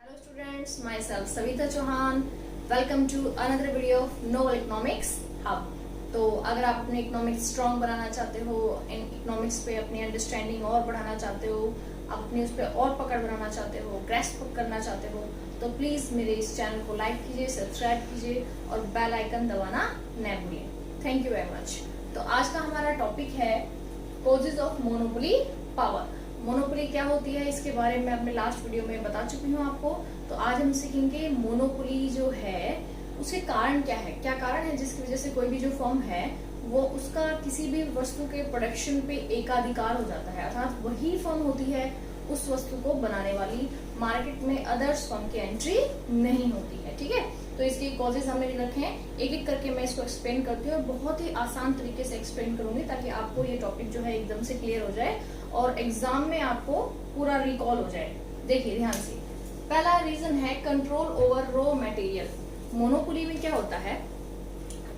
Hello students, myself Savita Chauhan. Welcome to another video of Novel Economics Hub. तो अगर आप अपने economics strong बनाना चाहते हो, इन इकोनॉमिक्स पे अपनी अंडरस्टैंडिंग और बढ़ाना चाहते हो, आप अपनी उस पर और पकड़ बनाना चाहते हो, ग्रैस्प करना चाहते हो, तो प्लीज मेरे इस चैनल को लाइक कीजिए, सब्सक्राइब कीजिए और बेल आइकन दबाना न भूलिए। Thank you very much. तो आज का हमारा टॉपिक है causes of monopoly power. Monopoly क्या होती है इसके बारे में अपने लास्ट वीडियो में बता चुकी हूँ आपको। तो आज हम सीखेंगे मोनोपोली जो है उसके कारण क्या है, क्या कारण है जिसकी वजह से कोई भी जो फर्म है वो उसका किसी भी वस्तु के प्रोडक्शन पे एकाधिकार हो जाता है, अर्थात वही फर्म होती है उस वस्तु को बनाने वाली, मार्केट में अदर्स फर्म की एंट्री नहीं होती है। ठीक है, तो इसके कॉजेज हमने रखे हैं, एक एक करके मैं इसको एक्सप्लेन करती हूँ, बहुत ही आसान तरीके से एक्सप्लेन करूंगी ताकि आपको ये टॉपिक जो है एकदम से क्लियर हो जाए और एग्जाम में आपको पूरा रिकॉल हो जाए। देखिए ध्यान से, पहला रीजन है control over raw material. Monopoly में क्या होता है,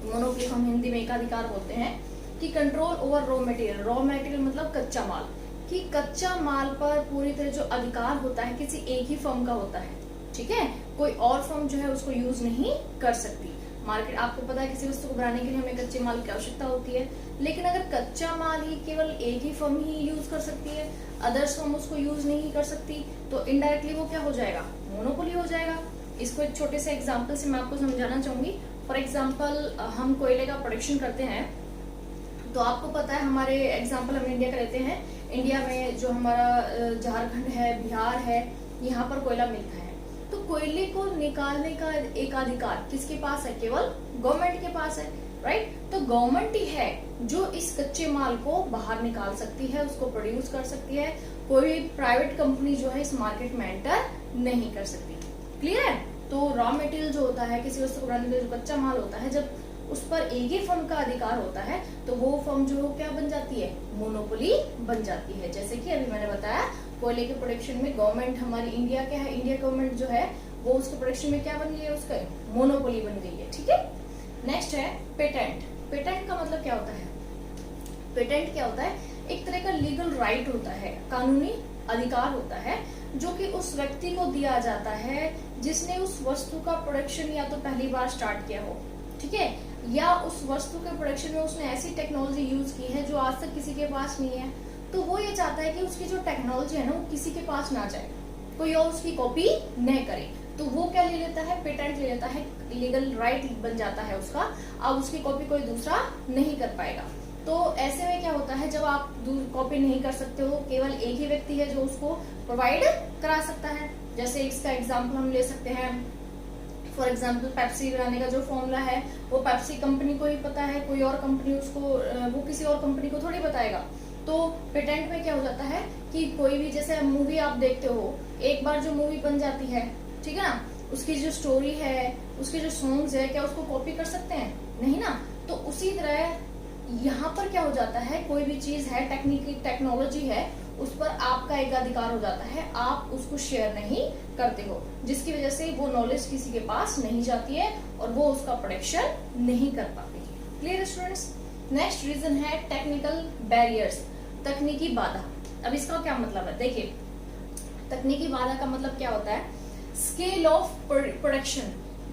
मोनोपोली हम हिंदी में एकाधिकार बोलते हैं कि control over raw material. Raw material मतलब कच्चा माल, कि कच्चा माल पर पूरी तरह जो अधिकार होता है किसी एक ही फर्म का होता है। ठीक है, कोई और फर्म जो है उसको यूज नहीं कर सकती। मार्केट आपको पता है किसी वस्तु को बनाने के लिए हमें कच्चे माल की आवश्यकता होती है, लेकिन अगर कच्चा माल ही केवल एक ही फर्म ही यूज कर सकती है, अदर्स फर्म उसको यूज नहीं कर सकती, तो इनडायरेक्टली वो क्या हो जाएगा, मोनोपोली हो जाएगा। इसको एक छोटे से एग्जांपल से मैं आपको समझाना चाहूंगी। फॉर एग्जांपल हम कोयले का प्रोडक्शन करते हैं, तो आपको पता है हमारे एग्जांपल हम इंडिया का लेते हैं, इंडिया में जो हमारा झारखंड है, बिहार है, यहाँ पर कोयला मिलता है। तो कोयले को निकालने का एकाधिकार किसके पास है, केवल गवर्नमेंट के पास है, राइट। तो गवर्नमेंट ही है जो इस कच्चे माल को बाहर निकाल सकती है, उसको प्रोड्यूस कर सकती है। कोई प्राइवेट कंपनी जो है इस मार्केट में एंटर नहीं कर सकती। क्लियर है। तो रॉ मटेरियल जो होता है किसी वस्तु को बनाने के लिए जो कच्चा माल होता है, जब उस पर एक ही फर्म का अधिकार होता है तो वो फर्म जो क्या बन जाती है, मोनोपोली बन जाती है। जैसे कि अभी मैंने बताया कोयले के प्रोडक्शन में गवर्नमेंट हमारी इंडिया क्या है, इंडिया गवर्नमेंट जो है वो उसके प्रोडक्शन में क्या बन गई है, उसका मोनोपोली बन गई है। ठीक है, नेक्स्ट है पेटेंट। पेटेंट का मतलब क्या होता है, पेटेंट क्या होता है, एक तरह का लीगल राइट होता है, कानूनी अधिकार होता है जो कि उस व्यक्ति को दिया जाता है जिसने उस वस्तु का प्रोडक्शन या तो पहली बार स्टार्ट किया हो, ठीक है, या उस वस्तु के प्रोडक्शन में उसने ऐसी टेक्नोलॉजी यूज की है जो आज तक किसी के पास नहीं है। तो वो ये चाहता है कि उसकी जो टेक्नोलॉजी है ना वो किसी के पास ना जाए, कोई और उसकी कॉपी न करे। तो वो क्या ले लेता है, पेटेंट ले लेता है, लीगल राइट बन जाता है उसका, अब उसकी कॉपी कोई दूसरा नहीं कर पाएगा। तो ऐसे में क्या होता है, जब आप कॉपी नहीं कर सकते हो, केवल एक ही व्यक्ति है जो उसको प्रोवाइड करा सकता है। जैसे इसका एग्जाम्पल हम ले सकते हैं, फॉर एग्जाम्पल पेप्सी बनाने का जो फॉर्मूला है वो पेप्सी कंपनी को ही पता है, कोई और कंपनी उसको वो किसी और कंपनी को थोड़ी बताएगा। तो पेटेंट में क्या हो जाता है कि कोई भी, जैसे मूवी आप देखते हो, एक बार जो मूवी बन जाती है, ठीक है ना, उसकी जो स्टोरी है, उसके जो सॉन्ग्स है, क्या उसको कॉपी कर सकते हैं, नहीं ना। तो उसी तरह यहाँ पर क्या हो जाता है, कोई भी चीज है, टेक्नोलॉजी है, उस पर आपका एक अधिकार हो जाता है, आप उसको शेयर नहीं करते हो, जिसकी वजह से वो नॉलेज किसी के पास नहीं जाती है और वो उसका प्रोडक्शन नहीं कर पाते। Clear students. नेक्स्ट रीजन है टेक्निकल बैरियर्स, तकनीकी बाधा। अब इसका क्या मतलब है, देखिए तकनीकी बाधा का मतलब क्या होता है, स्केल ऑफ प्रोडक्शन।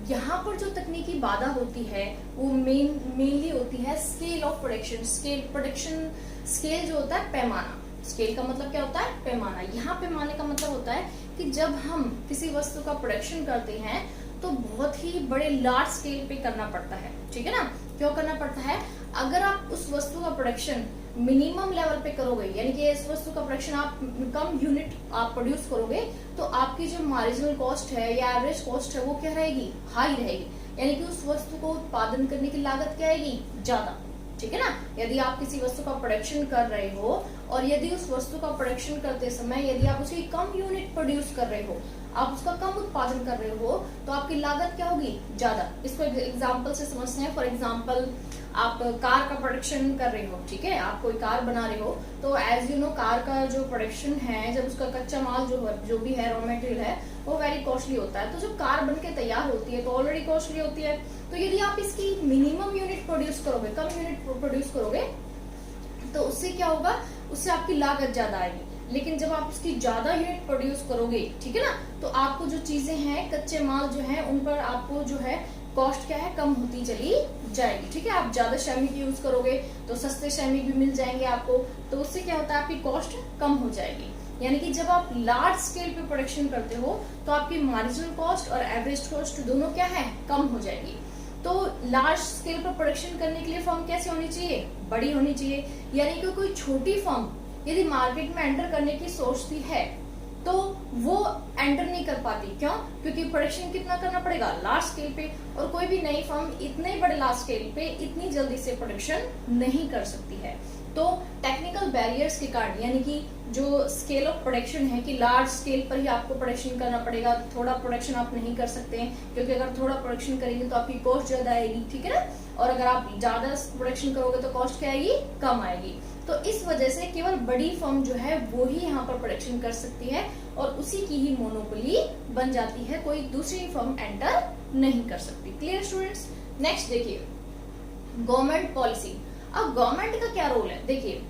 यहाँ पर जो तकनीकी बाधा होती है वो मेनली होती है scale of production. Production scale जो होता है पैमाना, स्केल का मतलब क्या होता है, पैमाना। यहाँ पैमाने का मतलब होता है कि जब हम किसी वस्तु का प्रोडक्शन करते हैं तो बहुत ही बड़े लार्ज स्केल पे करना पड़ता है, ठीक है ना। क्यों करना पड़ता है, अगर आप उस वस्तु का प्रोडक्शन मिनिमम लेवल पे करोगे, यानी कि इस वस्तु का प्रोडक्शन आप कम यूनिट आप प्रोड्यूस करोगे, तो आपकी जो मार्जिनल कॉस्ट है या एवरेज कॉस्ट है वो क्या रहेगी, हाई रहेगी, यानी कि उस वस्तु को उत्पादन करने की लागत क्या आएगी, ज्यादा। ठीक है ना। यदि आप किसी वस्तु का प्रोडक्शन कर रहे हो और यदि उस वस्तु का प्रोडक्शन करते समय यदि आप उसकी कम यूनिट प्रोड्यूस कर रहे हो, आप उसका कम उत्पादन कर रहे हो, तो आपकी लागत क्या होगी, ज्यादा। इसको एग्जांपल से समझते हैं। फॉर एग्जांपल आप कार का प्रोडक्शन कर रहे हो, ठीक है, आप कोई कार बना रहे हो, तो एज यू नो कार का जो प्रोडक्शन है, जब उसका कच्चा माल जो भी है, रॉ मटेरियल है, वो वेरी कॉस्टली होता है। तो जब कार बन के तैयार होती है तो ऑलरेडी कॉस्टली होती है। तो यदि आप इसकी मिनिमम यूनिट प्रोड्यूस करोगे, कम यूनिट प्रोड्यूस करोगे, तो उससे क्या होगा, उससे आपकी लागत ज्यादा आएगी। लेकिन जब आप उसकी ज्यादा यूनिट प्रोड्यूस करोगे, ठीक है ना, तो आपको जो चीजें हैं, कच्चे माल जो है, उन पर आपको जो है कॉस्ट क्या है, कम होती चली जाएगी। ठीक है, आप ज्यादा श्रमिक यूज करोगे तो सस्ते श्रमिक भी मिल जाएंगे आपको, तो उससे क्या होता है, आपकी कॉस्ट कम हो जाएगी। यानी कि जब आप लार्ज स्केल पे प्रोडक्शन करते हो तो आपकी मार्जिनल कॉस्ट और एवरेज कॉस्ट दोनों क्या है, कम हो जाएगी। तो लार्ज स्केल पर प्रोडक्शन करने के लिए फर्म कैसी होनी चाहिए, बड़ी होनी चाहिए। यानी कि कोई छोटी फर्म यदि मार्केट में एंटर करने की सोचती है तो वो एंटर नहीं कर पाती। क्यों? क्योंकि प्रोडक्शन कितना करना पड़ेगा, लार्ज स्केल पे, और कोई भी नई फर्म इतने बड़े लार्ज स्केल पे इतनी जल्दी से प्रोडक्शन नहीं कर सकती है। तो टेक्निकल बैरियर्स के कारण, यानी कि जो स्केल ऑफ प्रोडक्शन है कि लार्ज स्केल पर ही आपको प्रोडक्शन करना पड़ेगा, थोड़ा प्रोडक्शन आप नहीं कर सकते हैं, क्योंकि अगर थोड़ा प्रोडक्शन करेंगे तो आपकी कॉस्ट ज्यादा आएगी, ठीक है ना, और अगर आप ज्यादा प्रोडक्शन करोगे तो कॉस्ट क्या आएगी, कम आएगी। तो इस वजह से केवल बड़ी फर्म जो है वो ही यहाँ पर प्रोडक्शन कर सकती है और उसी की ही मोनोपोली बन जाती है, कोई दूसरी फर्म एंटर नहीं कर सकती। Clear students? नेक्स्ट देखिए, गवर्नमेंट पॉलिसी। अब गवर्नमेंट का क्या रोल है, देखिए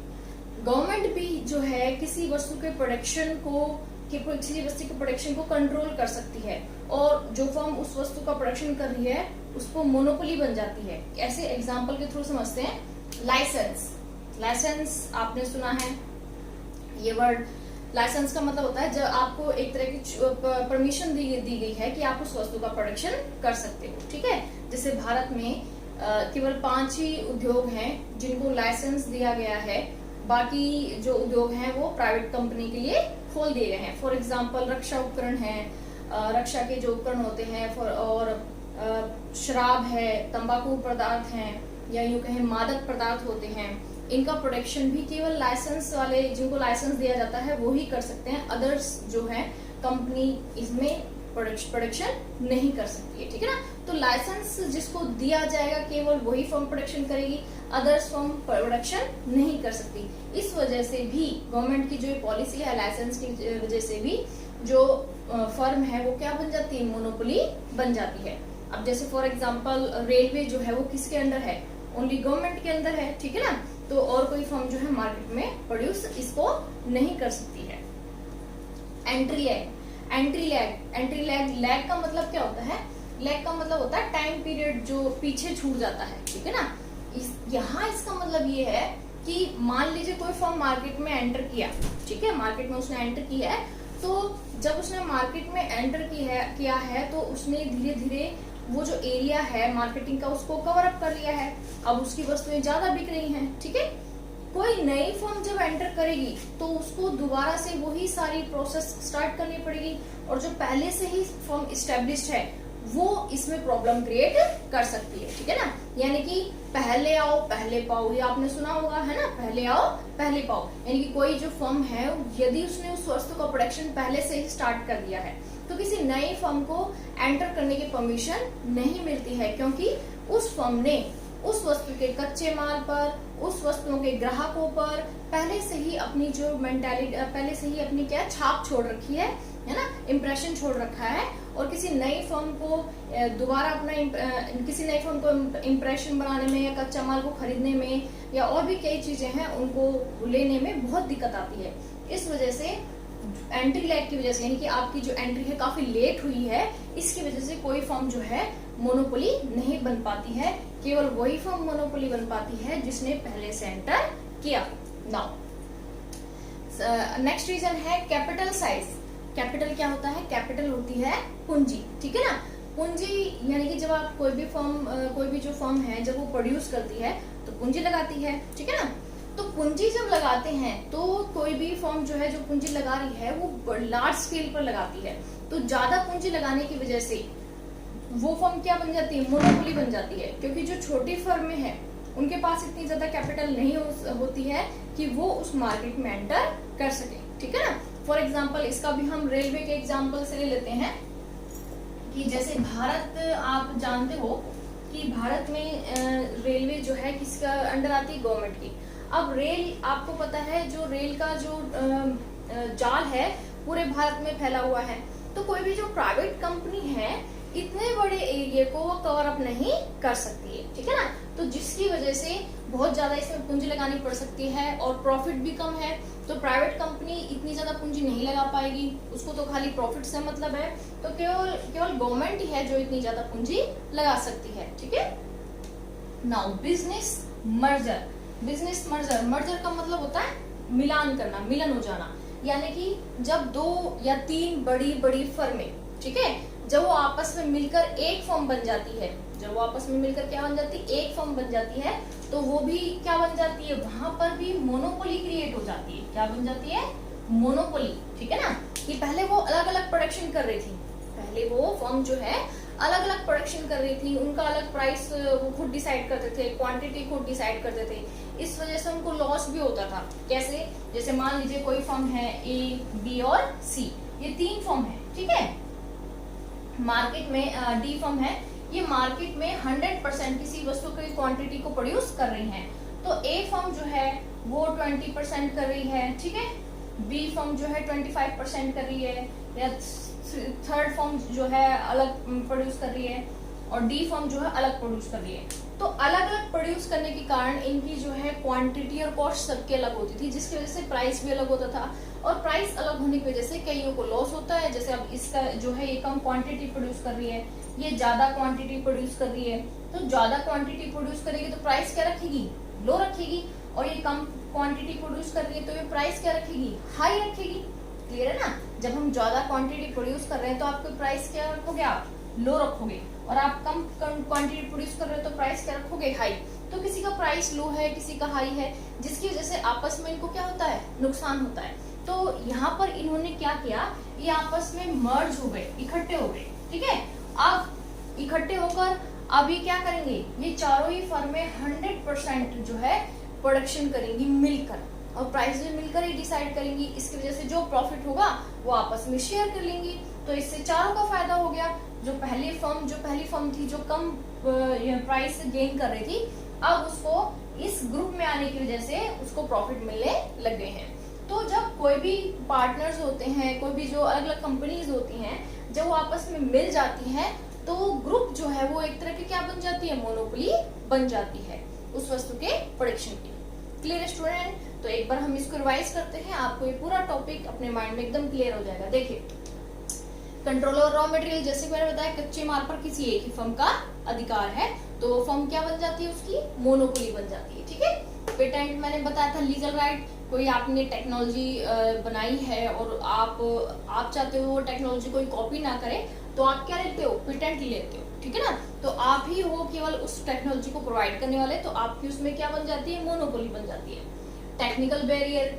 गवर्नमेंट भी जो है किसी वस्तु के प्रोडक्शन को, किसी वस्तु के प्रोडक्शन को कंट्रोल कर सकती है, और जो फर्म उस वस्तु का प्रोडक्शन कर रही है उसको मोनोपोली बन जाती है। ऐसे एग्जांपल के थ्रू समझते हैं। लाइसेंस, लाइसेंस आपने सुना है, ये वर्ड लाइसेंस का मतलब होता है जब आपको एक तरह की परमिशन दी गई है कि आप उस वस्तु का प्रोडक्शन कर सकते हो। ठीक है, जैसे भारत में केवल 5 ही उद्योग हैं जिनको लाइसेंस दिया गया है, बाकी जो उद्योग हैं वो प्राइवेट कंपनी के लिए खोल दिए गए हैं। फॉर एग्जांपल रक्षा उपकरण है, रक्षा के जो उपकरण होते हैं, और शराब है, तंबाकू पदार्थ हैं, या यूं कहें मादक पदार्थ होते हैं, इनका प्रोडक्शन भी केवल लाइसेंस वाले, जिनको लाइसेंस दिया जाता है वो ही कर सकते हैं। अदर्स जो है कंपनी इसमें प्रोडक्शन नहीं कर सकती है। ठीक है ना, तो लाइसेंस जिसको दिया जाएगा केवल वही फर्म प्रोडक्शन करेगी, अदर्स फर्म प्रोडक्शन नहीं कर सकती। इस वजह से भी गवर्नमेंट की जो पॉलिसी है, लाइसेंस की वजह से भी जो फर्म है वो क्या बन जाती है, मोनोपोली बन जाती है। अब जैसे फॉर एग्जांपल रेलवे जो है वो किसके अंडर है, ओनली गवर्नमेंट के अंदर है। ठीक है ना, तो और कोई फर्म जो है मार्केट में प्रोड्यूस इसको नहीं कर सकती है। एंट्री लैग, एंट्री लैग का मतलब क्या होता है, लैग का मतलब होता है टाइम पीरियड जो पीछे छूट जाता है। ठीक है ना, यहाँ इसका मतलब ये है कि मान लीजिए कोई फर्म मार्केट में एंटर किया, ठीक है, मार्केट में उसने एंटर किया है, तो जब उसने मार्केट में एंटर किया है तो उसने धीरे धीरे वो जो एरिया है मार्केटिंग का उसको कवर अप कर लिया है, अब उसकी वस्तुएं ज्यादा बिक रही हैं। ठीक है, कोई नई फर्म जब एंटर करेगी तो उसको दोबारा से वही सारी प्रोसेस स्टार्ट करनी पड़ेगी, और जो पहले से ही फर्म इस्टेब्लिश्ड है वो इसमें प्रॉब्लम क्रिएट कर सकती है। ठीक है ना, यानी कि पहले आओ पहले पाओ, ये आपने सुना होगा है ना, पहले आओ पहले पाओ। यानी कि कोई जो फर्म है यदि उसने उस वस्तु का प्रोडक्शन पहले से ही स्टार्ट कर दिया है तो किसी नई फर्म को एंटर करने की परमिशन नहीं मिलती है, क्योंकि उस फर्म ने उस वस्तु के कच्चे माल पर, उस वस्तुओं के ग्राहकों पर पहले से ही अपनी जो मेंटालिटी, पहले से ही अपनी क्या छाप छोड़ रखी है ना, इम्प्रेशन छोड़ रखा है, और किसी नई फर्म को दोबारा अपना किसी नई फर्म को इम्प्रेशन बनाने में या कच्चा माल को खरीदने में या और भी कई चीजें हैं उनको लेने में बहुत दिक्कत आती है। इस वजह से एंट्री लैग की वजह से, यानी कि आपकी जो एंट्री है काफी लेट हुई है, इसकी वजह से कोई फर्म जो है मोनोपोली नहीं बन पाती है, केवल वही फर्म मोनोपोली बन पाती है जिसने पहले से एंटर किया। नाउ नेक्स्ट रीजन है कैपिटल साइज। कैपिटल क्या होता है, कैपिटल होती है पूंजी। ठीक है ना, पूंजी यानी कि जब आप कोई भी जो फर्म है जब वो प्रोड्यूस करती है तो पूंजी लगाती है। ठीक है ना, तो पूंजी जब लगाते हैं तो कोई भी फर्म जो है जो पूंजी लगा रही है वो लार्ज स्केल पर लगाती है, तो ज्यादा पूंजी लगाने की वजह से वो फर्म क्या बन जाती है, मोनोपोली बन जाती है, क्योंकि जो छोटी फर्में हैं उनके पास इतनी ज्यादा कैपिटल नहीं होती है कि वो उस मार्केट में एंटर कर सके। ठीक है ना, फॉर एग्जाम्पल इसका भी हम रेलवे के एग्जाम्पल से ले लेते हैं कि जैसे भारत, आप जानते हो कि भारत में रेलवे जो है किसका अंडर आती है, गवर्नमेंट की। अब रेल, आपको पता है जो रेल का जो जाल है पूरे भारत में फैला हुआ है, तो कोई भी जो प्राइवेट कंपनी है इतने बड़े एरिया को वो कवर अप नहीं कर सकती है। ठीक है ना, तो जिसकी वजह से बहुत ज्यादा इसमें पूंजी लगानी पड़ सकती है और प्रॉफिट भी कम है। तो प्राइवेट कंपनी इतनी ज्यादा पूंजी नहीं लगा पाएगी, उसको तो खाली प्रॉफिट से मतलब है। तो केवल केवल गवर्नमेंट ही है जो इतनी ज्यादा पूंजी लगा सकती है। ठीक है, now business merger. Business merger, merger का मतलब होता है मिलान करना, मिलन हो जाना, यानी कि जब 2 या 3 बड़ी बड़ी फर्में, ठीक है, जब वो आपस में मिलकर एक फर्म बन जाती है, जब वो आपस में मिलकर क्या बन जाती है, एक फर्म बन जाती है, तो वो भी क्या बन जाती है, वहां पर भी मोनोपोली क्रिएट हो जाती है। क्या बन जाती है, मोनोपोली। ठीक है ना, कि पहले वो अलग अलग प्रोडक्शन कर रही थी, पहले वो फर्म जो है अलग अलग प्रोडक्शन कर रही थी, उनका अलग प्राइस वो खुद डिसाइड करते थे, क्वांटिटी खुद डिसाइड करते थे, इस वजह से उनको लॉस भी होता था। कैसे, जैसे मान लीजिए कोई फर्म है ए, बी और सी, ये 3 फर्म है, ठीक है, मार्केट में डी फर्म है, ये मार्केट में 100% किसी वस्तु की क्वांटिटी को प्रोड्यूस कर रही है। तो ए फर्म जो है वो 20% कर रही है, ठीक है, बी फर्म जो है 25% कर रही है, या थर्ड फर्म जो है अलग प्रोड्यूस कर रही है, और डी फर्म जो है अलग प्रोड्यूस कर रही है। तो अलग अलग प्रोड्यूस करने के कारण इनकी जो है क्वांटिटी और कॉस्ट सबके अलग होती थी, जिसकी वजह से प्राइस भी अलग होता था, और प्राइस अलग होने की वजह से कईयों को लॉस होता है। जैसे अब इसका जो है ये कम क्वांटिटी प्रोड्यूस कर रही है, ये ज्यादा क्वांटिटी प्रोड्यूस कर रही है, तो ज्यादा क्वांटिटी प्रोड्यूस करेगी तो प्राइस क्या रखेगी, लो रखेगी, और ये कम क्वांटिटी प्रोड्यूस कर रही है तो ये प्राइस क्या रखेगी, हाई रखेगी। क्लियर है ना, जब हम ज्यादा क्वांटिटी प्रोड्यूस कर रहे हैं तो आपके प्राइस क्या रखोगे, आप लो रखोगे, और आप कम क्वांटिटी प्रोड्यूस कर रहे हो तो प्राइस क्या रखोगे, हाई। तो किसी का प्राइस लो है, किसी का हाई है, जिसकी वजह से आपस में इनको क्या होता है, नुकसान होता है। तो यहाँ पर इन्होंने क्या किया, ये आपस में मर्ज हो गए, इकट्ठे हो गए, ठीक है। अब इकट्ठे होकर अभी क्या करेंगे, ये चारों ही फर्में 100% जो है प्रोडक्शन करेंगी मिलकर, और प्राइस भी मिलकर ही डिसाइड करेंगी। इसकी वजह से जो प्रॉफिट होगा वो आपस में शेयर कर लेंगी, तो इससे चारों का फायदा हो गया। जो पहली फर्म थी जो कम प्राइस गेन कर रही थी, अब उसको इस ग्रुप में आने की वजह से उसको प्रॉफिट मिलने लग गए हैं। तो जब कोई भी पार्टनर्स होते हैं, कोई भी जो अलग अलग कंपनीज होती हैं, जब वो आपस में मिल जाती हैं तो ग्रुप जो है वो एक तरह की क्या बन जाती है, मोनोपोली बन जाती है उस वस्तु के प्रोडक्शन की। क्लियर स्टूडेंट, तो एक बार हम इसको रिवाइज करते हैं, आपको ये पूरा टॉपिक अपने माइंड में एकदम क्लियर हो जाएगा। देखिए, कंट्रोल और रॉ मटेरियल, जैसे मैंने बताया कच्चे माल पर किसी एक ही फर्म का अधिकार है, तो फर्म क्या बन जाती है, उसकी मोनोपोली बन जाती है। ठीक है, पेटेंट मैंने बताया था लीगल राइट, कोई आपने टेक्नोलॉजी बनाई है और आप चाहते हो वो टेक्नोलॉजी कोई कॉपी ना करे, तो आप क्या लेते हो, पेटेंट लेते हो, ठीक है ना। तो आप ही हो केवल उस टेक्नोलॉजी को प्रोवाइड करने वाले, तो आपकी उसमें क्या बन जाती है, मोनोपोली बन जाती है। Technical barrier,